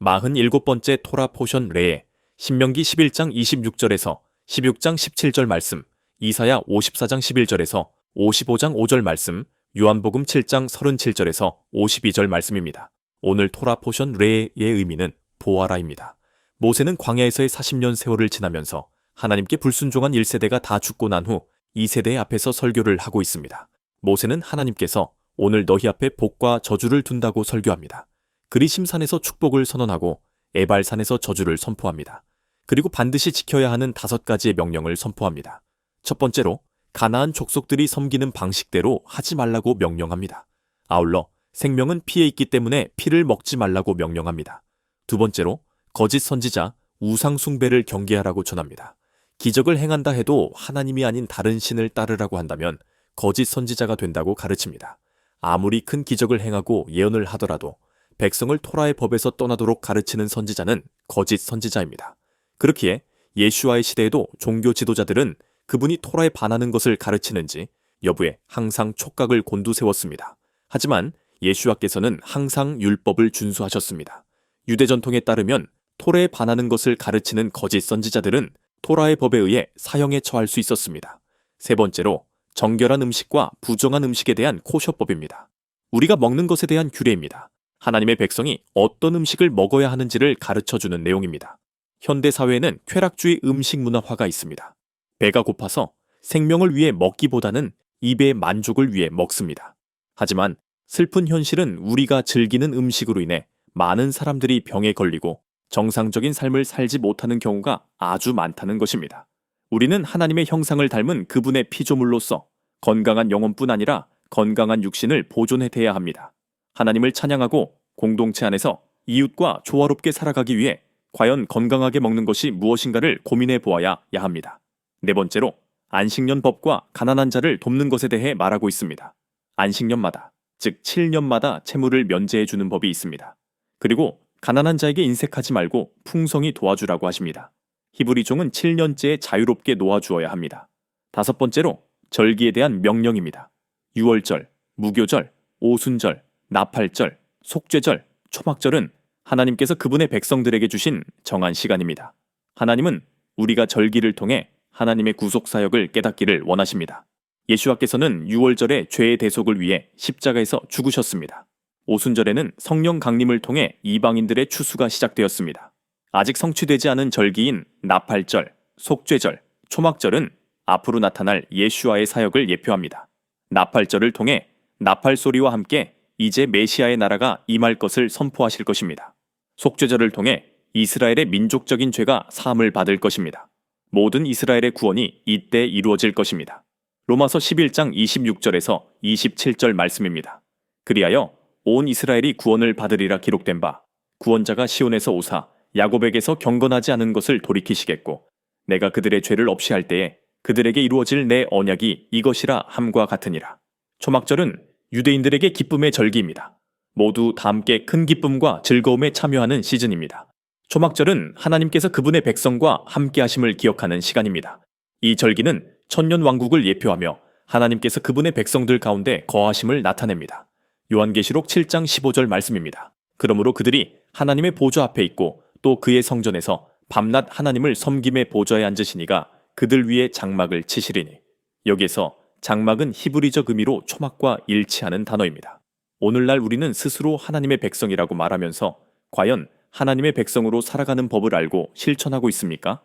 47번째 토라 포션 레에 신명기 11장 26절에서 16장 17절 말씀, 이사야 54장 11절에서 55장 5절 말씀, 요한복음 7장 37절에서 52절 말씀입니다. 오늘 토라 포션 레의 의미는 보아라입니다. 모세는 광야에서의 40년 세월을 지나면서 하나님께 불순종한 1세대가 다 죽고 난 후 2세대 앞에서 설교를 하고 있습니다. 모세는 하나님께서 오늘 너희 앞에 복과 저주를 둔다고 설교합니다. 그리심산에서 축복을 선언하고 에발산에서 저주를 선포합니다. 그리고 반드시 지켜야 하는 5가지의 명령을 선포합니다. 첫 번째로 가나안 족속들이 섬기는 방식대로 하지 말라고 명령합니다. 아울러 생명은 피에 있기 때문에 피를 먹지 말라고 명령합니다. 두 번째로 거짓 선지자, 우상 숭배를 경계하라고 전합니다. 기적을 행한다 해도 하나님이 아닌 다른 신을 따르라고 한다면 거짓 선지자가 된다고 가르칩니다. 아무리 큰 기적을 행하고 예언을 하더라도 백성을 토라의 법에서 떠나도록 가르치는 선지자는 거짓 선지자입니다. 그렇기에 예수와의 시대에도 종교 지도자들은 그분이 토라에 반하는 것을 가르치는지 여부에 항상 촉각을 곤두세웠습니다. 하지만 예수와께서는 항상 율법을 준수하셨습니다. 유대 전통에 따르면 토라에 반하는 것을 가르치는 거짓 선지자들은 토라의 법에 의해 사형에 처할 수 있었습니다. 세 번째로 정결한 음식과 부정한 음식에 대한 코셔법입니다. 우리가 먹는 것에 대한 규례입니다. 하나님의 백성이 어떤 음식을 먹어야 하는지를 가르쳐주는 내용입니다. 현대 사회에는 쾌락주의 음식 문화화가 있습니다. 배가 고파서 생명을 위해 먹기보다는 입의 만족을 위해 먹습니다. 하지만 슬픈 현실은 우리가 즐기는 음식으로 인해 많은 사람들이 병에 걸리고 정상적인 삶을 살지 못하는 경우가 아주 많다는 것입니다. 우리는 하나님의 형상을 닮은 그분의 피조물로서 건강한 영혼뿐 아니라 건강한 육신을 보존해야 합니다. 하나님을 찬양하고 공동체 안에서 이웃과 조화롭게 살아가기 위해 과연 건강하게 먹는 것이 무엇인가를 고민해 보아야 합니다. 네 번째로 안식년 법과 가난한 자를 돕는 것에 대해 말하고 있습니다. 안식년마다, 즉 7년마다 채무를 면제해 주는 법이 있습니다. 그리고 가난한 자에게 인색하지 말고 풍성히 도와주라고 하십니다. 히브리종은 7년째에 자유롭게 놓아주어야 합니다. 다섯 번째로 절기에 대한 명령입니다. 유월절, 무교절, 오순절, 나팔절, 속죄절, 초막절은 하나님께서 그분의 백성들에게 주신 정한 시간입니다. 하나님은 우리가 절기를 통해 하나님의 구속사역을 깨닫기를 원하십니다. 예수와께서는 유월절에 죄의 대속을 위해 십자가에서 죽으셨습니다. 오순절에는 성령 강림을 통해 이방인들의 추수가 시작되었습니다. 아직 성취되지 않은 절기인 나팔절, 속죄절, 초막절은 앞으로 나타날 예수와의 사역을 예표합니다. 나팔절을 통해 나팔 소리와 함께 이제 메시아의 나라가 임할 것을 선포하실 것입니다. 속죄절을 통해 이스라엘의 민족적인 죄가 사함을 받을 것입니다. 모든 이스라엘의 구원이 이때 이루어질 것입니다. 로마서 11장 26절에서 27절 말씀입니다. 그리하여 온 이스라엘이 구원을 받으리라 기록된 바 구원자가 시온에서 오사 야곱에게서 경건하지 않은 것을 돌이키시겠고 내가 그들의 죄를 없이 할 때에 그들에게 이루어질 내 언약이 이것이라 함과 같으니라. 초막절은 유대인들에게 기쁨의 절기입니다. 모두 다 함께 큰 기쁨과 즐거움에 참여하는 시즌입니다. 초막절은 하나님께서 그분의 백성과 함께 하심을 기억하는 시간입니다. 이 절기는 천년 왕국을 예표하며 하나님께서 그분의 백성들 가운데 거하심을 나타냅니다. 요한계시록 7장 15절 말씀입니다. 그러므로 그들이 하나님의 보좌 앞에 있고 또 그의 성전에서 밤낮 하나님을 섬김의 보좌에 앉으시니가 그들 위에 장막을 치시리니. 여기에서 장막은 히브리적 의미로 초막과 일치하는 단어입니다. 오늘날 우리는 스스로 하나님의 백성이라고 말하면서 과연 하나님의 백성으로 살아가는 법을 알고 실천하고 있습니까?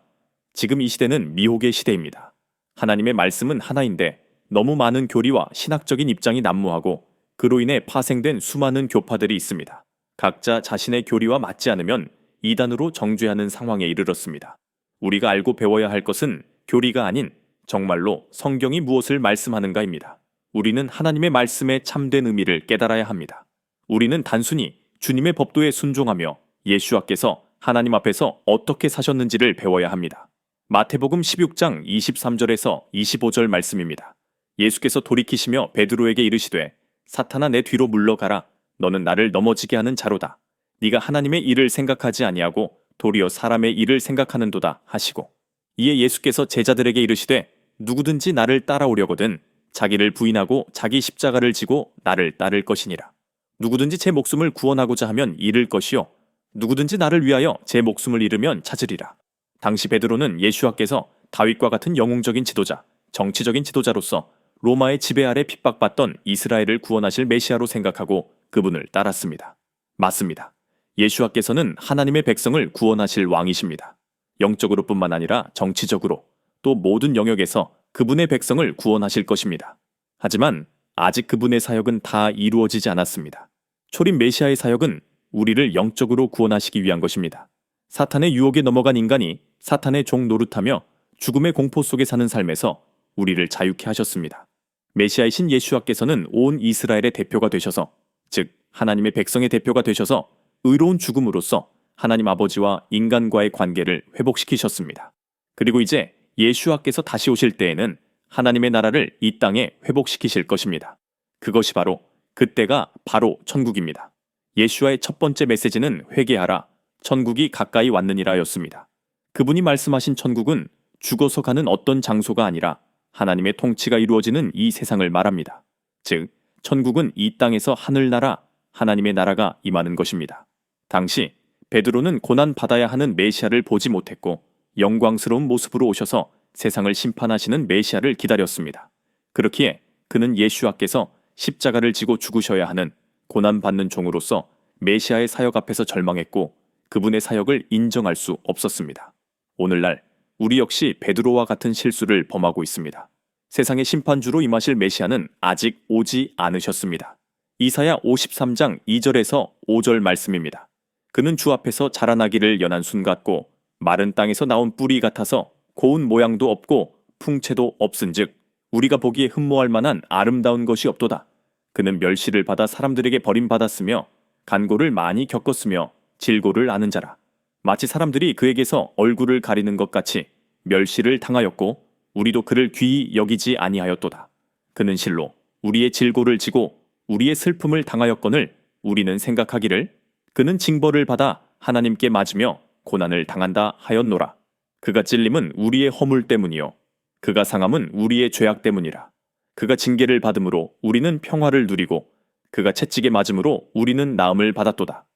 지금 이 시대는 미혹의 시대입니다. 하나님의 말씀은 하나인데 너무 많은 교리와 신학적인 입장이 난무하고 그로 인해 파생된 수많은 교파들이 있습니다. 각자 자신의 교리와 맞지 않으면 이단으로 정죄하는 상황에 이르렀습니다. 우리가 알고 배워야 할 것은 교리가 아닌 정말로 성경이 무엇을 말씀하는가입니다. 우리는 하나님의 말씀의 참된 의미를 깨달아야 합니다. 우리는 단순히 주님의 법도에 순종하며 예수와께서 하나님 앞에서 어떻게 사셨는지를 배워야 합니다. 마태복음 16장 23절에서 25절 말씀입니다. 예수께서 돌이키시며 베드로에게 이르시되 사탄아 내 뒤로 물러가라. 너는 나를 넘어지게 하는 자로다. 네가 하나님의 일을 생각하지 아니하고 도리어 사람의 일을 생각하는도다 하시고 이에 예수께서 제자들에게 이르시되 누구든지 나를 따라오려거든 자기를 부인하고 자기 십자가를 지고 나를 따를 것이니라. 누구든지 제 목숨을 구원하고자 하면 잃을 것이요 누구든지 나를 위하여 제 목숨을 잃으면 찾으리라. 당시 베드로는 예수와께서 다윗과 같은 영웅적인 지도자, 정치적인 지도자로서 로마의 지배 아래 핍박받던 이스라엘을 구원하실 메시아로 생각하고 그분을 따랐습니다. 맞습니다. 예수와께서는 하나님의 백성을 구원하실 왕이십니다. 영적으로뿐만 아니라 정치적으로 또 모든 영역에서 그분의 백성을 구원하실 것입니다. 하지만 아직 그분의 사역은 다 이루어지지 않았습니다. 초림 메시아의 사역은 우리를 영적으로 구원하시기 위한 것입니다. 사탄의 유혹에 넘어간 인간이 사탄의 종 노릇하며 죽음의 공포 속에 사는 삶에서 우리를 자유케 하셨습니다. 메시아이신 예수와께서는 온 이스라엘의 대표가 되셔서, 즉 하나님의 백성의 대표가 되셔서 의로운 죽음으로써 하나님 아버지와 인간과의 관계를 회복시키셨습니다. 그리고 이제 예수와께서 다시 오실 때에는 하나님의 나라를 이 땅에 회복시키실 것입니다. 그것이 바로 그때가 바로 천국입니다. 예수와의 첫 번째 메시지는 회개하라, 천국이 가까이 왔느니라 였습니다. 그분이 말씀하신 천국은 죽어서 가는 어떤 장소가 아니라 하나님의 통치가 이루어지는 이 세상을 말합니다. 즉, 천국은 이 땅에서 하늘나라, 하나님의 나라가 임하는 것입니다. 당시 베드로는 고난받아야 하는 메시아를 보지 못했고 영광스러운 모습으로 오셔서 세상을 심판하시는 메시아를 기다렸습니다. 그렇기에 그는 예수와께서 십자가를 지고 죽으셔야 하는 고난받는 종으로서 메시아의 사역 앞에서 절망했고 그분의 사역을 인정할 수 없었습니다. 오늘날 우리 역시 베드로와 같은 실수를 범하고 있습니다. 세상의 심판주로 임하실 메시아는 아직 오지 않으셨습니다. 이사야 53장 2절에서 5절 말씀입니다. 그는 주 앞에서 자라나기를 연한 순 같고 마른 땅에서 나온 뿌리 같아서 고운 모양도 없고 풍채도 없은즉 우리가 보기에 흠모할 만한 아름다운 것이 없도다. 그는 멸시를 받아 사람들에게 버림받았으며 간고를 많이 겪었으며 질고를 아는 자라. 마치 사람들이 그에게서 얼굴을 가리는 것 같이 멸시를 당하였고 우리도 그를 귀히 여기지 아니하였도다. 그는 실로 우리의 질고를 지고 우리의 슬픔을 당하였거늘 우리는 생각하기를 그는 징벌을 받아 하나님께 맞으며 고난을 당한다 하였노라. 그가 찔림은 우리의 허물 때문이요 그가 상함은 우리의 죄악 때문이라. 그가 징계를 받음으로 우리는 평화를 누리고 그가 채찍에 맞음으로 우리는 나음을 받았도다.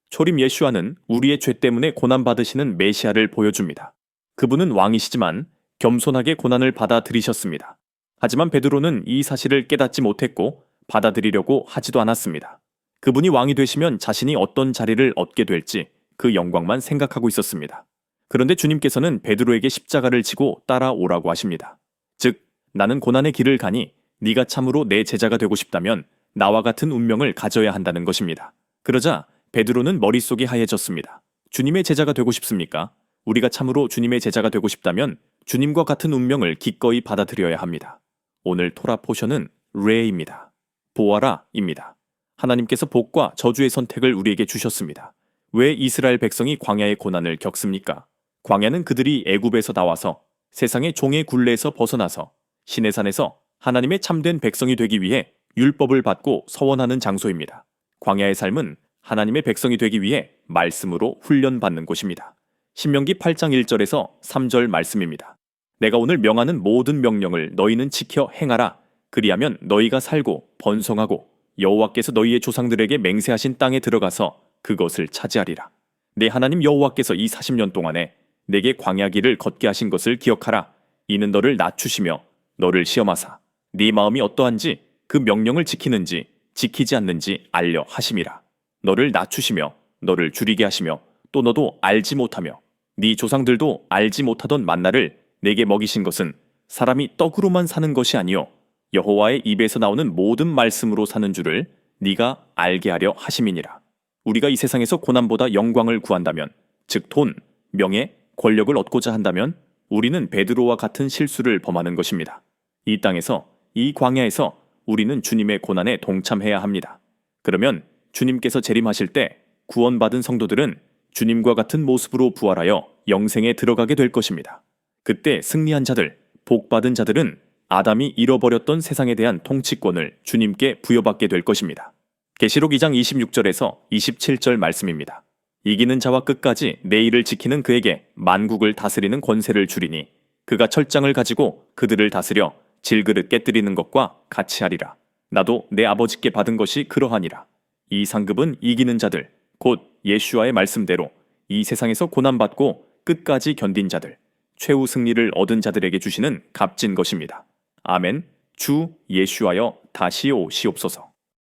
초림 예수와는 우리의 죄 때문에 고난받으시는 메시아를 보여줍니다. 그분은 왕이시지만 겸손하게 고난을 받아들이셨습니다. 하지만 베드로는 이 사실을 깨닫지 못했고 받아들이려고 하지도 않았습니다. 그분이 왕이 되시면 자신이 어떤 자리를 얻게 될지 그 영광만 생각하고 있었습니다. 그런데 주님께서는 베드로에게 십자가를 지고 따라오라고 하십니다. 즉, 나는 고난의 길을 가니 네가 참으로 내 제자가 되고 싶다면 나와 같은 운명을 가져야 한다는 것입니다. 그러자 베드로는 머릿속이 하얘졌습니다. 주님의 제자가 되고 싶습니까? 우리가 참으로 주님의 제자가 되고 싶다면 주님과 같은 운명을 기꺼이 받아들여야 합니다. 오늘 토라 포션은 레입니다. 보아라입니다. 하나님께서 복과 저주의 선택을 우리에게 주셨습니다. 왜 이스라엘 백성이 광야의 고난을 겪습니까? 광야는 그들이 애굽에서 나와서 세상의 종의 굴레에서 벗어나서 시내산에서 하나님의 참된 백성이 되기 위해 율법을 받고 서원하는 장소입니다. 광야의 삶은 하나님의 백성이 되기 위해 말씀으로 훈련받는 곳입니다. 신명기 8장 1절에서 3절 말씀입니다. 내가 오늘 명하는 모든 명령을 너희는 지켜 행하라. 그리하면 너희가 살고 번성하고 여호와께서 너희의 조상들에게 맹세하신 땅에 들어가서 그것을 차지하리라. 내 하나님 여호와께서 이 40년 동안에 내게 광야 길을 걷게 하신 것을 기억하라. 이는 너를 낮추시며 너를 시험하사 네 마음이 어떠한지 그 명령을 지키는지 지키지 않는지 알려 하심이라. 너를 낮추시며 너를 줄이게 하시며 또 너도 알지 못하며 네 조상들도 알지 못하던 만나를 내게 먹이신 것은 사람이 떡으로만 사는 것이 아니요 여호와의 입에서 나오는 모든 말씀으로 사는 줄을 네가 알게 하려 하심이니라. 우리가 이 세상에서 고난보다 영광을 구한다면, 즉 돈, 명예, 권력을 얻고자 한다면 우리는 베드로와 같은 실수를 범하는 것입니다. 이 땅에서, 이 광야에서 우리는 주님의 고난에 동참해야 합니다. 그러면 주님께서 재림하실 때 구원받은 성도들은 주님과 같은 모습으로 부활하여 영생에 들어가게 될 것입니다. 그때 승리한 자들, 복받은 자들은 아담이 잃어버렸던 세상에 대한 통치권을 주님께 부여받게 될 것입니다. 계시록 2장 26절에서 27절 말씀입니다. 이기는 자와 끝까지 내 일을 지키는 그에게 만국을 다스리는 권세를 주리니 그가 철장을 가지고 그들을 다스려 질그릇 깨뜨리는 것과 같이 하리라. 나도 내 아버지께 받은 것이 그러하니라. 이 상급은 이기는 자들 곧 예슈아의 말씀대로 이 세상에서 고난받고 끝까지 견딘 자들, 최후 승리를 얻은 자들에게 주시는 값진 것입니다. 아멘. 주 예슈아여 다시 오시옵소서.